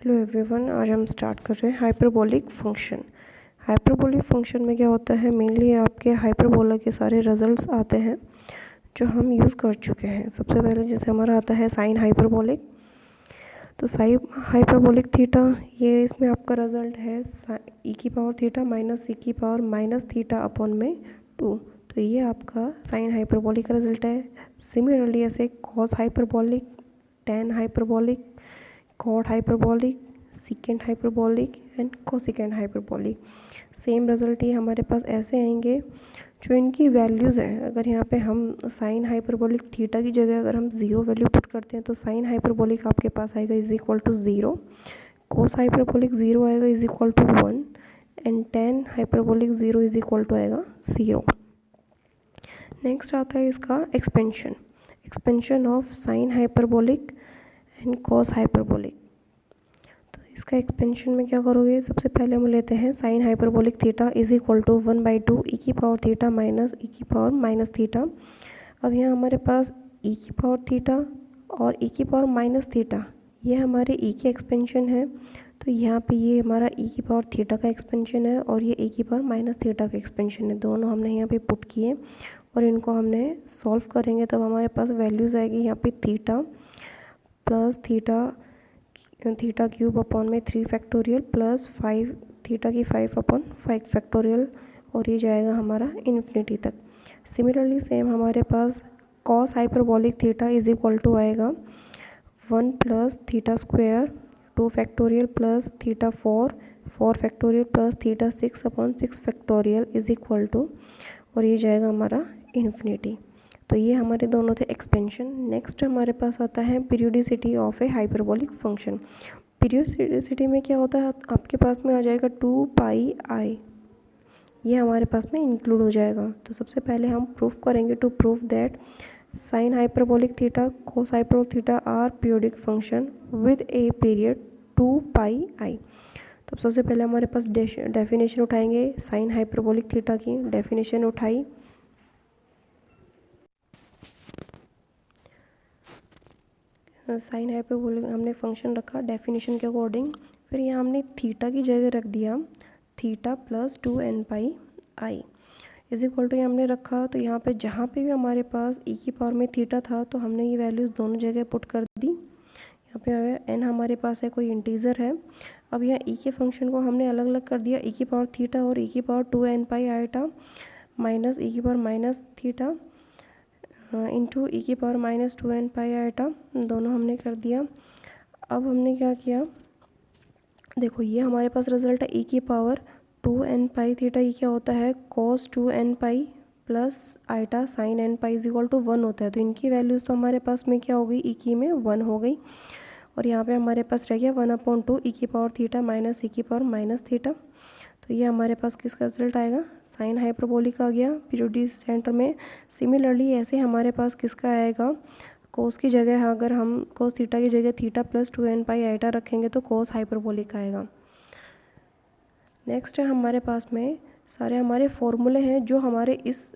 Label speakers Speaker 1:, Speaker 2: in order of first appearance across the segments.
Speaker 1: Hello everyone, आज हम start कर रहे हैं हाइपरबोलिक फंक्शन। हाइपरबोलिक फंक्शन में क्या होता है, मेनली आपके हाइपरबोला के सारे रिजल्ट्स आते हैं जो हम यूज़ कर चुके हैं। सबसे पहले जैसे हमारा आता है साइन हाइपरबोलिक, तो साइन हाइपरबोलिक थीटा, ये इसमें आपका रिजल्ट है ई की पावर थीटा माइनस ई की पावर माइनस थीटा अपॉन में 2। तो ये आपका साइन हाइपरबोलिक का रिजल्ट है। सिमिलरली ऐसे cos hyperbolic, tan hyperbolic, cot hyperbolic, secant hyperbolic and cosecant hyperbolic, same result ये हमारे पास ऐसे आएंगे जो इनकी वैल्यूज़ हैं। अगर यहाँ पे हम साइन हाइपरबोलिक थीटा की जगह अगर हम ज़ीरो वैल्यू पुट करते हैं तो साइन हाइपरबोलिक आपके पास आएगा is equal to zero, cos hyperbolic zero आएगा is equal to 1 and tan hyperbolic zero is equal to आएगा 0। नेक्स्ट आता है इसका expansion of sine hyperbolic and cos hyperbolic. तो इसका एक्सपेंशन में क्या करोगे, सबसे पहले हम लेते हैं sine hyperbolic theta is equal to 1/2 E की पावर थीटा माइनस ई की पावर माइनस थीटा। अब यहाँ हमारे पास ई की पावर थीटा और ई की पावर माइनस थीटा, ये हमारे ई की एक्सपेंशन है। तो यहाँ पे ये हमारा ई की पावर थीटा का एक्सपेंशन है और ये ई की पावर माइनस थीटा का एक्सपेंशन है। दोनों हमने यहाँ पे पुट किए और इनको हमने सॉल्व करेंगे तब हमारे पास वैल्यूज़ आएगी यहाँ पे theta plus theta cube upon में 3 फैक्टोरियल प्लस 5 थीटा की 5 अपॉन 5 फैक्टोरियल, और ये जाएगा हमारा इन्फिनिटी तक। सिमिलरली सेम हमारे पास cos hyperbolic theta is equal to आएगा 1 plus theta square 2 factorial plus theta 4 factorial plus theta 6 upon 6 factorial is equal to, और ये जाएगा हमारा इन्फिनिटी। तो ये हमारे दोनों थे एक्सपेंशन। नेक्स्ट हमारे पास आता है periodicity of A hyperbolic function. Periodicity में क्या होता है, आपके पास में आ जाएगा 2πi, ये हमारे पास में इंक्लूड हो जाएगा। तो सबसे पहले हम प्रूफ करेंगे to proof that sine hyperbolic theta cos hyperbolic theta are periodic function with a period 2πi। तो सबसे पहले हमारे पास डेफिनेशन उठाएंगे, साइन हाइपरबोलिक थीटा की डेफिनेशन उठाई। साइन हाइपरबोलिक हमने फंक्शन रखा डेफिनेशन के अकॉर्डिंग, फिर यहाँ हमने थीटा की जगह रख दिया theta plus 2nπi is equal to हमने रखा। तो यहाँ पे जहाँ पे भी हमारे पास ई की पावर में थीटा था तो हमने ये वैल्यूज़ दोनों जगह पुट कर दी। यहाँ पे n हमारे पास है कोई इंटीज़र है। अब यहाँ ई के फंक्शन को हमने अलग अलग कर दिया, ई की पावर थीटा और ई की पावर 2nπi आइटा माइनस ई की पावर माइनस थीटा इंटू ई की पावर माइनस 2nπi आइटा, दोनों हमने कर दिया। अब हमने क्या किया, देखो ये हमारे पास रिजल्ट है ई की पावर 2nπ थीटा, ये क्या होता है cos 2nπ plus iota sine nπ is equal to 1 होता है। तो इनकी वैल्यूज़ तो हमारे पास में क्या हो गई, ई की में 1 हो गई, और यहाँ पे हमारे पास रह गया 1/2 ई की पावर थीटा माइनस ई की पावर माइनस थीटा। तो ये हमारे पास किसका रिजल्ट आएगा, साइन हाइपरबोलिक आ गया पीरियोडिक सेंटर में। सिमिलरली ऐसे हमारे पास किसका आएगा, कोस की जगह अगर हम कोस थीटा की जगह थीटा प्लस 2nπ आइटा रखेंगे तो कोस हाइपरबोलिक आएगा। नेक्स्ट है हमारे पास में सारे हमारे फॉर्मूले हैं जो हमारे इस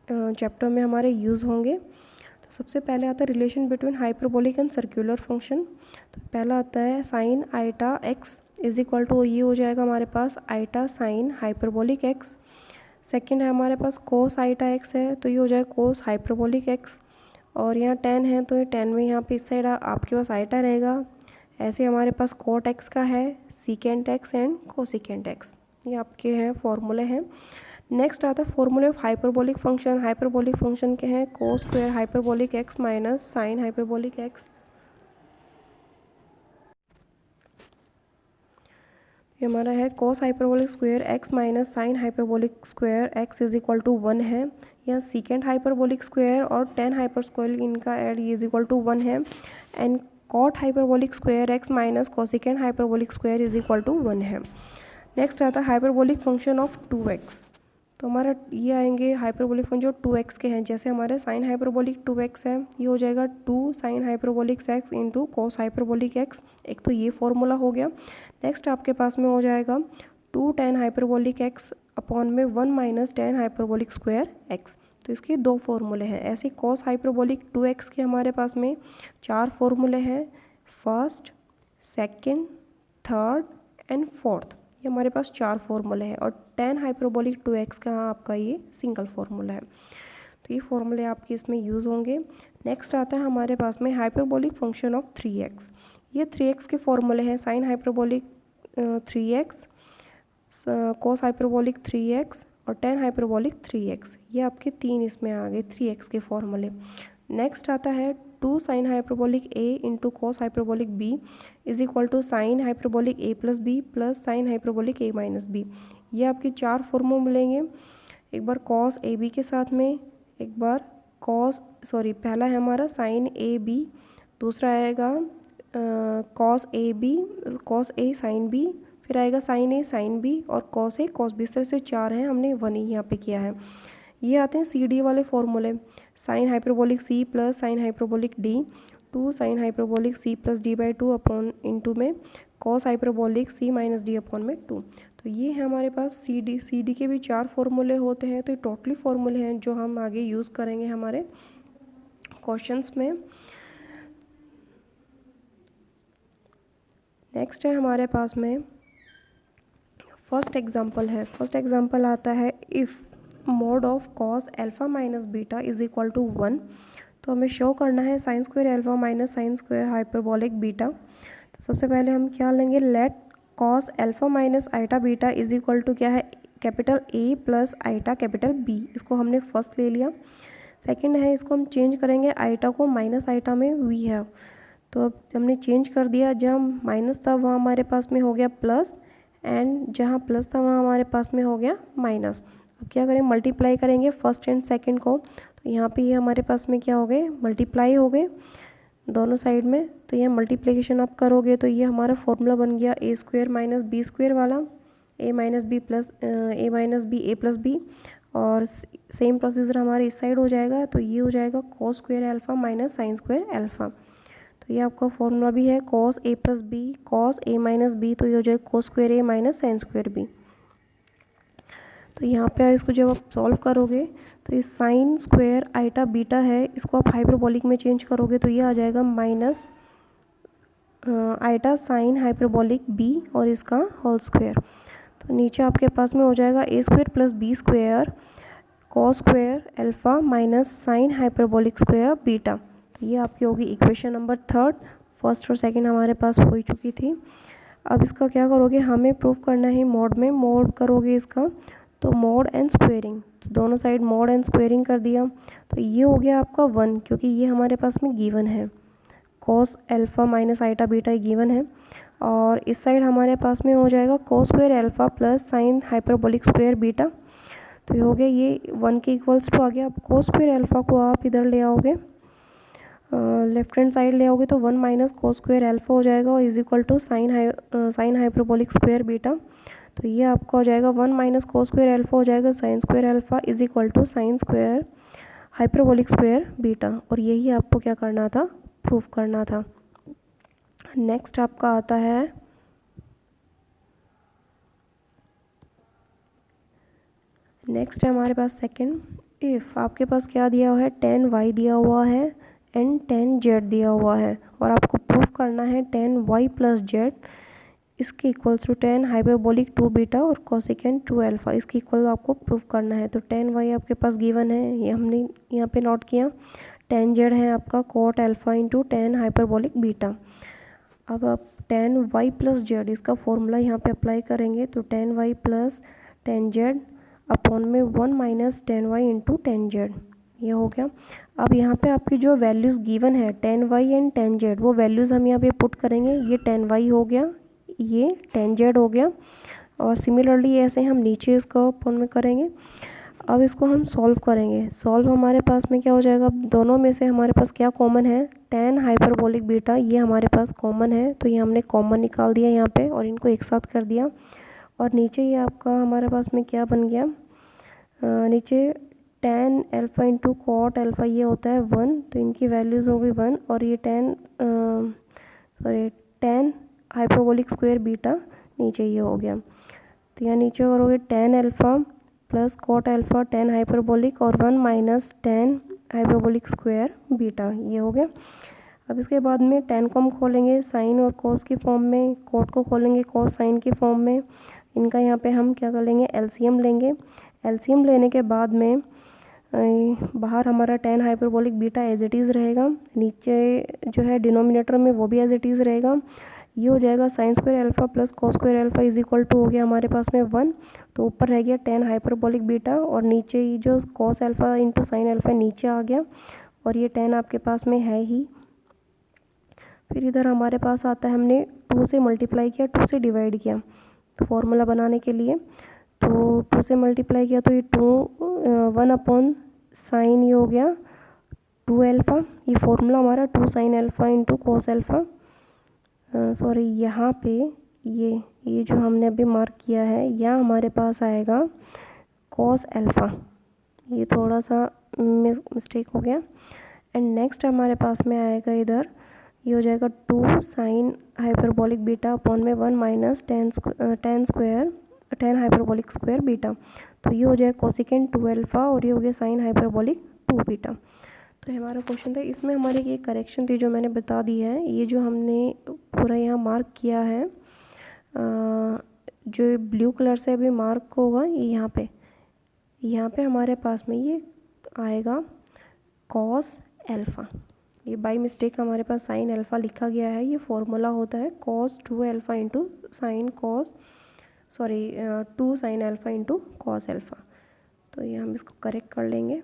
Speaker 1: चैप्टर में हमारे यूज़ होंगे। तो सबसे पहले आता है relation between hyperbolic and circular function. तो पहला आता है sine iota X is equal to, ये हो जाएगा हमारे पास iota sine hyperbolic X. Second है हमारे पास कोस आइटा एक्स है, तो ये हो जाएगा कोस हाइपरबोलिक एक्स। और यहाँ टेन है तो ये टेन में यहाँ पे इस साइड आपके पास आइटा रहेगा। ऐसे हमारे पास कोट एक्स का है, secant X and cosecant X, ये आपके हैं फॉर्मूले हैं। नेक्स्ट आता है फॉर्मूले of hyperbolic function. Hyperbolic function के हैं cos square hyperbolic X minus sine hyperbolic X. ये हमारा है cos hyperbolic square X minus sine hyperbolic square X is equal to 1 है। यहाँ सीकेंट हाइपरबोलिक स्क्वायर और टेन हाइपर स्क्वायर इनका add ये इज इक्वल टू 1 है। And cot hyperbolic square X minus cosecant hyperbolic square is equal to 1 है। Next आता है hyperbolic function of 2x। तो हमारा ये आएंगे हाइपरबोलिक फंक्शन जो 2x के हैं, जैसे हमारे साइन हाइपरबोलिक 2x है, ये हो जाएगा 2 sine hyperbolic x into cos hyperbolic x। एक तो ये फॉर्मूला हो गया। नेक्स्ट आपके पास में हो जाएगा 2 टेन हाइपरबोलिक x अपॉन में 1 minus tan hyperbolic square x। तो इसके दो फॉर्मूले हैं। ऐसे कॉस हाइपरबोलिक 2x के हमारे पास में 4 फॉर्मूले हैं, first, second, third and fourth, ये हमारे पास 4 फॉर्मूले हैं और tan हाइपरबोलिक 2x का आपका ये सिंगल फॉर्मूला है। तो ये फॉर्मूले आपके इसमें यूज़ होंगे। नेक्स्ट आता है हमारे पास में हाइपरबोलिक फंक्शन ऑफ 3x। ये 3x के फॉर्मूले हैं sine hyperbolic 3x, cos hyperbolic 3x और tan हाइपरबोलिक 3x। ये आपके 3 इसमें आ गए 3x के फॉर्मूले। नेक्स्ट आता है 2 sine hyperbolic a into cos hyperbolic b is equal to sine hyperbolic a plus B plus sine hyperbolic a minus B. ये आपके 4 फॉर्मूले मिलेंगे। एक बार कॉस ए बी के साथ में, एक बार पहला है हमारा साइन ए बी, दूसरा आएगा कॉस ए साइन बी, फिर आएगा साइन ए साइन बी और कॉस ए कॉस बी। इस तरह से 4 हैं, हमने 1 ही यहाँ पे किया है। ये आते हैं सी डी वाले फॉर्मूले, sine hyperbolic C plus sine hyperbolic D, 2 sine hyperbolic C plus D by 2 upon into में cos hyperbolic C minus D upon में 2। तो ये है हमारे पास सी डी के भी 4 फॉर्मूले होते हैं। तो ये टोटली फॉर्मूले हैं जो हम आगे यूज़ करेंगे हमारे क्वेश्चंस में। नेक्स्ट है हमारे पास में फर्स्ट एग्जांपल आता है if mod of cos alpha minus beta is equal to 1। तो हमें शो करना है sine square alpha minus sine square hyperbolic beta. तो सबसे पहले हम क्या लेंगे, let cos alpha minus iota beta is equal to क्या है, capital A plus iota capital B। इसको हमने फर्स्ट ले लिया। सेकंड है, इसको हम चेंज करेंगे, आइटा को माइनस आइटा में V है, तो अब हमने चेंज कर दिया। जहाँ माइनस था वहाँ हमारे पास में हो गया प्लस, एंड जहाँ प्लस था वहाँ हमारे पास में हो गया माइनस। अब क्या करें, मल्टीप्लाई करेंगे फर्स्ट एंड सेकंड को। तो यहाँ पे ये हमारे पास में क्या हो गए, मल्टीप्लाई हो गए दोनों साइड में। तो ये मल्टीप्लिकेशन आप करोगे तो ये हमारा फॉर्मूला बन गया ए स्क्वायर माइनस बी स्क्वायर वाला, ए माइनस बी प्लस ए माइनस बी ए प्लस बी। और सेम प्रोसीजर हमारे इस साइड हो जाएगा, तो ये हो जाएगा cos square alpha minus sine square alpha. तो ये आपका फॉर्मूला भी है cos A plus B cos A minus B, तो ये हो जाएगा कॉस स्क्वायर ए माइनस साइन स्क्वायर बी। तो यहाँ पे इसको जब आप सॉल्व करोगे तो ये साइन स्क्वायर आइटा बीटा है, इसको आप हाइपरबोलिक में चेंज करोगे तो ये आ जाएगा minus iota sine hyperbolic B और इसका होल स्क्वायर। तो नीचे आपके पास में हो जाएगा A square plus B square cos square alpha minus sine hyperbolic square beta. तो ये आपकी होगी इक्वेशन नंबर 3। फर्स्ट और सेकंड हमारे पास हो ही चुकी थी। अब इसका क्या करोगे, हमें प्रूव करना है मोड में। मोड करोगे इसका तो मोड एंड स्क्वेयरिंग, तो दोनों साइड मोड एंड स्क्वेयरिंग कर दिया। तो ये हो गया आपका 1, क्योंकि ये हमारे पास में गिवन है, cos alpha minus iota beta given है। और इस साइड हमारे पास में हो जाएगा cos square alpha plus sine hyperbolic square beta. तो ये हो गया, ये 1 के इक्वल्स टू आ गया। अब कॉस स्क्वायर एल्फ़ा को आप इधर ले आओगे, लेफ्ट हैंड साइड ले आओगे तो 1 माइनस कॉस स्क्वायर एल्फ़ा हो जाएगा और is equal to sine hyperbolic square beta. तो ये आपका हो जाएगा 1 माइनस कॉस स्क्वायर एल्फ़ा हो जाएगा sine square alpha is equal to sine square hyperbolic square beta. और यही आपको क्या करना था, प्रूफ करना था। नेक्स्ट आपका आता है हमारे पास सेकंड, इफ़ आपके पास क्या दिया हुआ है, tan y दिया हुआ है एंड tan z दिया हुआ है, और आपको प्रूफ करना है tan y प्लस z इसके equals to tan hyperbolic 2 beta और कोसेकेंट 2 अल्फ़ा, इसके इक्वल आपको प्रूफ करना है। तो tan y आपके पास गिवन है, ये हमने यहाँ पे नोट किया। tan z है आपका cot alpha into tan hyperbolic beta. अब आप tan y प्लस z इसका फॉर्मूला यहाँ पे अप्लाई करेंगे, तो tan y plus tan z upon में 1 minus tan y into tan z, ये हो गया। अब यहाँ पे आपकी जो वैल्यूज़ गिवन है tan y and tan z, वो वैल्यूज़ हम यहाँ पे पुट करेंगे। ये tan y हो गया, ये tan z हो गया, और सिमिलरली ऐसे हम नीचे इसको अपॉन में करेंगे। अब इसको हम सॉल्व करेंगे। सॉल्व हमारे पास में क्या हो जाएगा, दोनों में से हमारे पास क्या कॉमन है, tan हाइपरबोलिक बीटा ये हमारे पास कॉमन है, तो ये हमने कॉमन निकाल दिया यहाँ पे और इनको एक साथ कर दिया। और नीचे ये आपका हमारे पास में क्या बन गया, नीचे tan alpha into cot alpha ये होता है 1, तो इनकी वैल्यूज़ हो गई 1। और ये tan हाइपरबोलिक स्क्वायर बीटा नीचे ये हो गया। तो यहाँ नीचे करोगे tan alpha plus cot alpha tan hyperbolic और 1 minus tan hyperbolic square beta, ये हो गया। अब इसके बाद में टेन को हम खोलेंगे साइन और कॉस की फॉर्म में, कोट को खोलेंगे कॉस साइन की फॉर्म में। इनका यहाँ पे हम क्या कर लेंगे, एलसीएम लेंगे। एलसीएम लेने के बाद में बाहर हमारा tan hyperbolic beta as it is रहेगा, नीचे जो है डिनोमिनेटर में वो भी एज इट इज़ रहेगा। ये हो जाएगा sine square alpha plus cos square alpha is equal to हो गया हमारे पास में 1। तो ऊपर रह गया टेन हाइपरबोलिक बीटा और नीचे ही जो cos alpha into sine alpha नीचे आ गया और ये 10 आपके पास में है ही। फिर इधर हमारे पास आता है, हमने 2 से मल्टीप्लाई किया, 2 से डिवाइड किया तो फॉर्मूला बनाने के लिए। तो 2 से मल्टीप्लाई किया तो ये 1 अपॉन साइन ये हो गया 2 अल्फ़ा। ये फॉर्मूला हमारा 2 sine alpha into cos alpha, sorry यहाँ पे ये जो हमने अभी मार्क किया है यह हमारे पास आएगा कॉस अल्फ़ा, ये थोड़ा सा मिस्टेक हो गया। एंड नेक्स्ट हमारे पास में आएगा इधर, ये हो जाएगा 2 साइन हाइपरबोलिक बीटा अपॉन में 1 minus tan hyperbolic square beta. तो ये हो जाएगा कोसिकेंट 2 अल्फ़ा और ये हो गया साइन हाइपरबोलिक 2 बीटा। तो हमारा क्वेश्चन था, इसमें हमारी ये करेक्शन थी जो मैंने बता दी है। ये जो हमने पूरा यहाँ मार्क किया है, जो ब्लू कलर से अभी मार्क होगा ये यहाँ पे हमारे पास में ये आएगा कॉस अल्फ़ा। ये बाय मिस्टेक हमारे पास साइन अल्फ़ा लिखा गया है, ये फॉर्मूला होता है cos 2 alpha into sine cos 2 sine alpha into cos alpha. तो ये हम इसको करेक्ट कर लेंगे।